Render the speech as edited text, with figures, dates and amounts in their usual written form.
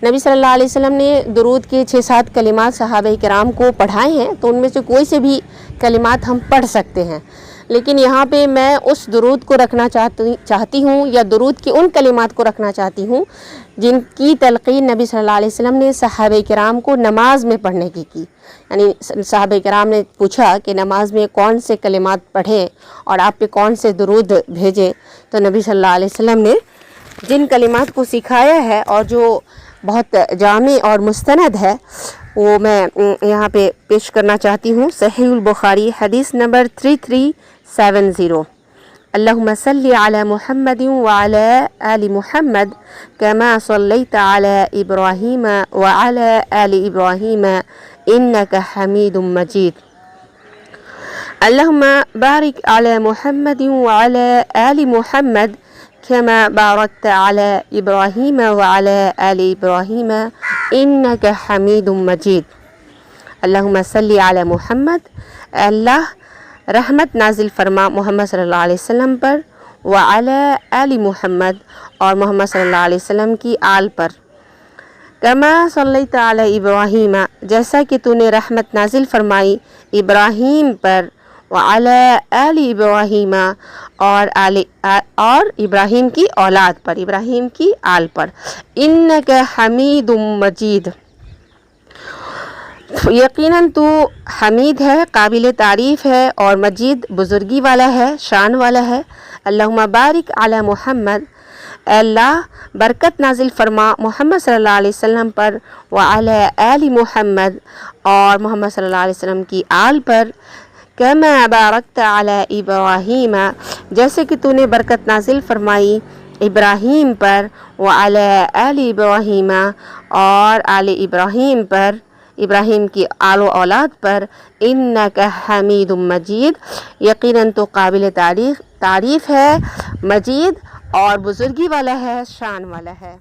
نبی صلی اللہ علیہ وسلم نے درود کے 6-7 کلمات صحابہ کرام کو پڑھائے ہیں، تو ان میں سے کوئی سے بھی کلمات ہم پڑھ سکتے ہیں، لیکن یہاں پہ میں اس درود کو رکھنا چاہتی ہوں یا درود کی ان کلمات کو رکھنا چاہتی ہوں جن کی تلقین نبی صلی اللہ علیہ وسلم نے صحابہ کرام کو نماز میں پڑھنے کی یعنی صحابہ کرام نے پوچھا کہ نماز میں کون سے کلمات پڑھیں اور آپ پہ کون سے درود بھیجیں، تو نبی صلی اللہ علیہ وسلم نے جن کلمات کو سکھایا ہے اور جو بہت جامع اور مستند ہے وہ میں یہاں پہ پیش کرنا چاہتی ہوں۔ صحیح البخاری حدیث نمبر 3370، اللہم صلی علی محمد وعلی آل محمد کما صلیت علی ابراہیم وعلی آل ابراہیم انک حمید مجید، اللہم بارک علی محمد وعلی آل محمد كما باركت على إبراهيم وعلى آل إبراهيم إنك حميد مجید، اللہم صلی علی محمد، اللہ رحمت نازل فرما محمد صلی اللہ علیہ وسلم پر، وعلی آل محمد اور محمد صلی اللہ علیہ وسلم کی آل پر، کما صلیت علی ابراہیم جیسا کہ تو نے رحمت نازل فرمائی ابراہیم پر، وعلی آل ابراہیم اور ابراہیم کی اولاد پر، ابراہیم کی آل پر، انک حمید مجید، یقیناً تو حمید ہے، قابل تعریف ہے، اور مجید بزرگی والا ہے، شان والا ہے۔ اللہم بارک علی محمد، اے اللہ برکت نازل فرما محمد صلی اللہ علیہ وسلم پر، وعلی آل محمد اور محمد صلی اللہ علیہ وسلم کی آل پر، کما بارکت علی ابراہیم جیسے کہ تو نے برکت نازل فرمائی ابراہیم پر، وعلی آل ابراہیم اور آل ابراہیم پر، ابراہیم کی آل و اولاد پر، انک حمید مجید، یقیناً تو قابل تعریف ہے، مجید اور بزرگی والا ہے، شان والا ہے۔